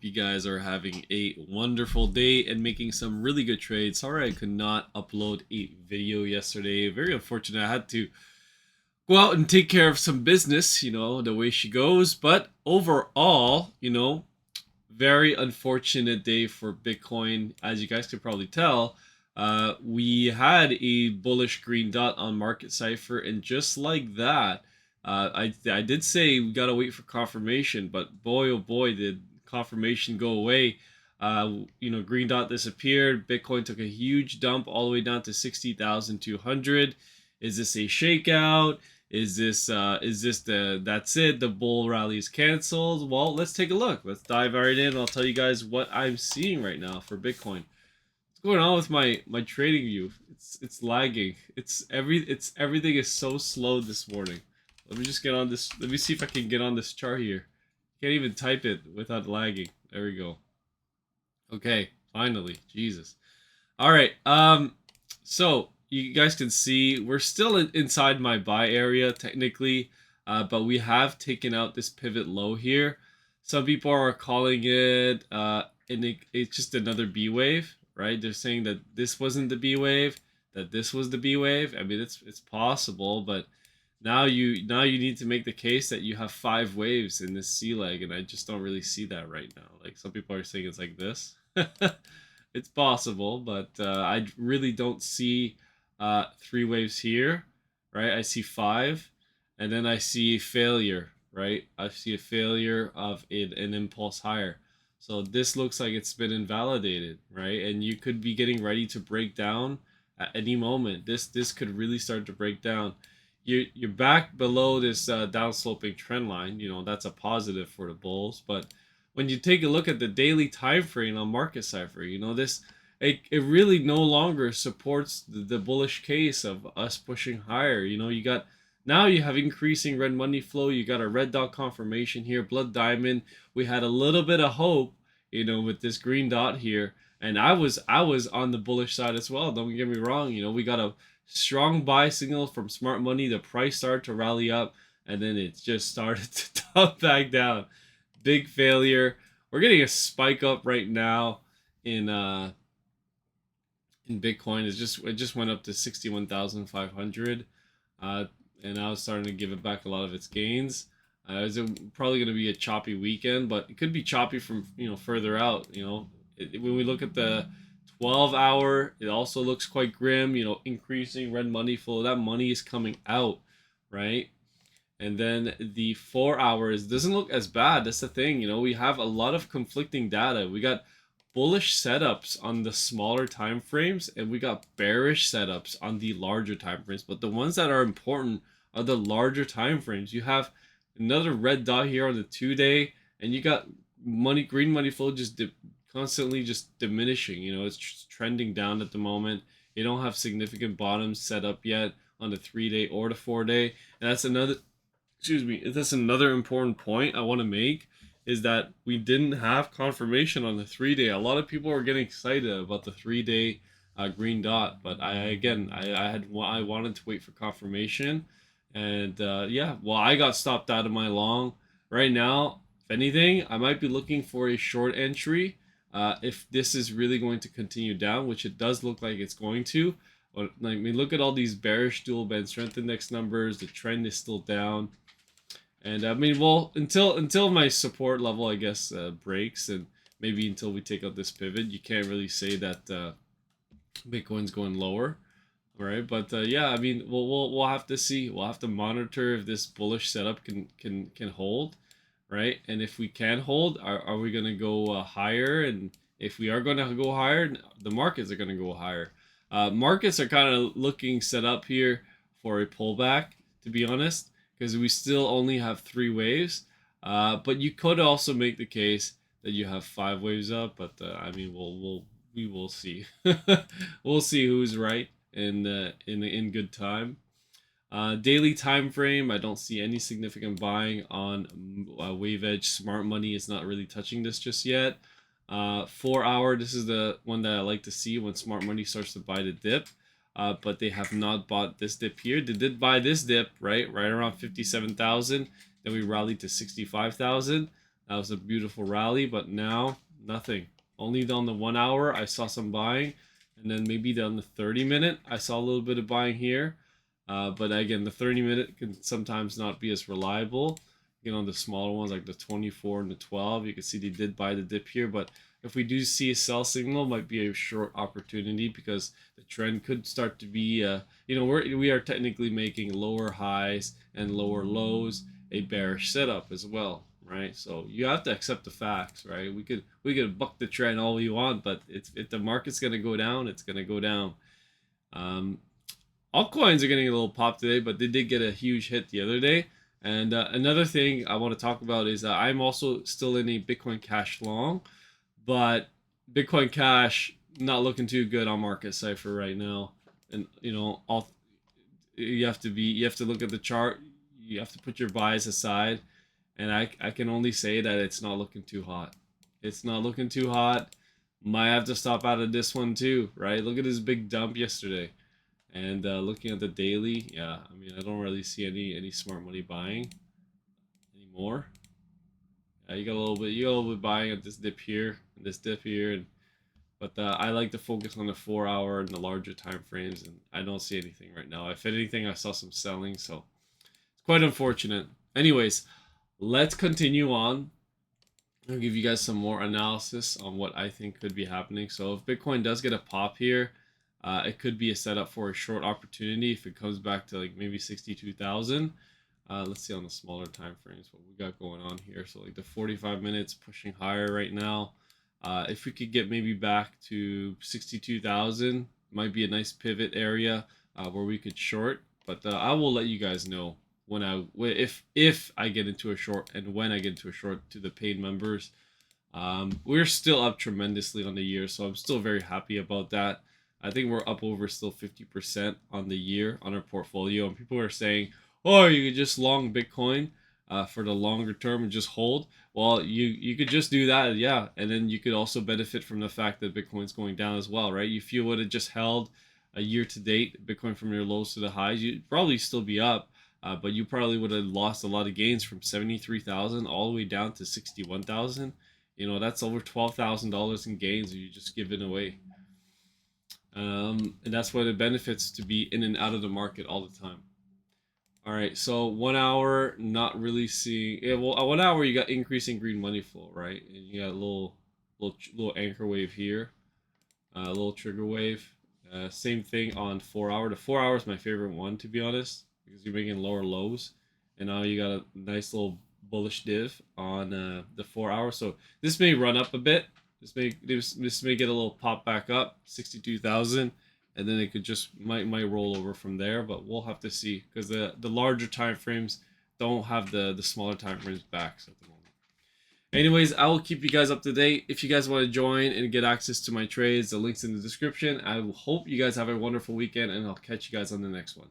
you guys are having a wonderful day and making some really good trades. Sorry I could not upload a video yesterday. Very unfortunate. I had to go out and take care of some business, the way she goes. But overall, very unfortunate day for Bitcoin. As you guys could probably tell, we had a bullish green dot on market cipher, and just like that, I did say we gotta wait for confirmation, but boy oh boy did confirmation go away. Green dot disappeared. Bitcoin took a huge dump all the way down to 60,200. Is this a shakeout? Is this that's it? The bull rally is canceled. Well, let's take a look. Let's dive right in. I'll tell you guys what I'm seeing right now for Bitcoin. What's going on with my trading view? It's lagging. Everything is so slow this morning. Let me just get on this. Let me see if I can get on this chart here. Can't even type it without lagging. There we go. Okay, finally. Jesus. All right. So you guys can see we're still inside my buy area technically, but we have taken out this pivot low here. Some people are calling it, it's just another B wave, right? They're saying that this wasn't the B wave, that this was the B wave. I mean, it's possible, but now you need to make the case that you have 5 waves in this C leg, and I just don't really see that right now. Like, some people are saying it's like this. It's possible, but I really don't see 3 waves here, right? I see 5, and then I see failure, right? I see a failure of an impulse higher. So this looks like it's been invalidated, right? And you could be getting ready to break down at any moment. This could really start to break down. You're back below this downsloping trend line. That's a positive for the bulls. But when you take a look at the daily time frame on market cipher, it really no longer supports the bullish case of us pushing higher. Now you have increasing red money flow. You got a red dot confirmation here, blood diamond. We had a little bit of hope, with this green dot here, and I was on the bullish side as well. Don't get me wrong. We got a strong buy signal from smart money. The price started to rally up, and then it just started to dump back down. Big failure. We're getting a spike up right now in Bitcoin. It just went up to 61,500, and now it's starting to give it back a lot of its gains. It's probably going to be a choppy weekend, but it could be choppy from further out. When we look at the 12-hour, it also looks quite grim. Increasing red money flow. That money is coming out, right? And then the 4 hours doesn't look as bad. That's the thing. We have a lot of conflicting data. We got bullish setups on the smaller time frames, and we got bearish setups on the larger time frames. But the ones that are important are the larger time frames. You have another red dot here on the 2-day, and you got green money flow just constantly just diminishing. It's just trending down at the moment. You don't have significant bottoms set up yet on the 3-day or the 4-day, and that's another important point I want to make, is that we didn't have confirmation on the 3-day. A lot of people are getting excited about the 3-day green dot, but I wanted to wait for confirmation, and I got stopped out of my long. Right now, if anything, I might be looking for a short entry if this is really going to continue down, which it does look like it's going to. But look at all these bearish dual band strength index numbers. The trend is still down. And until my support level, I guess, breaks, and maybe until we take out this pivot, you can't really say that Bitcoin's going lower, right? But we'll have to see. We'll have to monitor if this bullish setup can hold, right? And if we can hold, are we gonna go higher? And if we are gonna go higher, the markets are gonna go higher. Markets are kind of looking set up here for a pullback, to be honest, because we still only have 3 waves. But you could also make the case that you have 5 waves up. But we will see. We'll see who's right in good time. Daily time frame, I don't see any significant buying on wave edge. Smart money is not really touching this just yet. 4 hour, this is the one that I like to see when smart money starts to buy the dip. But they have not bought this dip here. They did buy this dip, right around 57,000. Then we rallied to 65,000. That was a beautiful rally, but now nothing. Only on the 1 hour I saw some buying, and then maybe on the 30-minute I saw a little bit of buying here. But again, the 30-minute can sometimes not be as reliable. You know, the smaller ones like the 24 and the 12, you can see they did buy the dip here. But if we do see a sell signal, might be a short opportunity because the trend could start to be, you know, we are technically making lower highs and lower lows, a bearish setup as well, right? So you have to accept the facts, right? We could buck the trend all we want, but if the market's gonna go down, it's gonna go down. Altcoins are getting a little pop today, but they did get a huge hit the other day. And another thing I want to talk about is I'm also still in a Bitcoin Cash long, but Bitcoin Cash not looking too good on market cipher right now. And you know, you have to look at the chart. You have to put your bias aside, and I can only say that it's not looking too hot. It's not looking too hot. Might have to stop out of this one too, right? Look at this big dump yesterday. And looking at the daily, yeah, I mean, I don't really see any smart money buying anymore. Yeah, you got a little bit buying at this dip here, and this dip here, but I like to focus on the 4 hour and the larger time frames, and I don't see anything right now. If anything, I saw some selling, so it's quite unfortunate. Anyways, let's continue on. I'll give you guys some more analysis on what I think could be happening. So if Bitcoin does get a pop here, it could be a setup for a short opportunity if it comes back to like maybe 62,000. Let's see on the smaller time frames what we got going on here. So like the 45 minutes pushing higher right now. If we could get maybe back to 62,000, might be a nice pivot area where we could short. But I will let you guys know when if I get into a short and when I get into a short to the paid members. We're still up tremendously on the year, so I'm still very happy about that. I think we're up over still 50% on the year on our portfolio, and people are saying, "Oh, you could just long Bitcoin for the longer term and just hold." Well, you could just do that, yeah, and then you could also benefit from the fact that Bitcoin's going down as well, right? If you would have just held a year to date Bitcoin from your lows to the highs, you'd probably still be up, but you probably would have lost a lot of gains from 73,000 all the way down to 61,000. You know, that's over $12,000 in gains you just given away. And that's why the benefits to be in and out of the market all the time. All right, so 1 hour, not really seeing. Yeah, well, 1 hour you got increasing green money flow, right? And you got a little anchor wave here, a little trigger wave. Same thing on 4 hour. The 4 hour is my favorite one, to be honest, because you're making lower lows, and now you got a nice little bullish div on the 4 hour. So this may run up a bit. This may get a little pop back up, 62,000, and then it could just might roll over from there. But we'll have to see because the larger time frames don't have the smaller time frames back at the moment. Anyways, I will keep you guys up to date. If you guys want to join and get access to my trades, the link's in the description. I hope you guys have a wonderful weekend, and I'll catch you guys on the next one.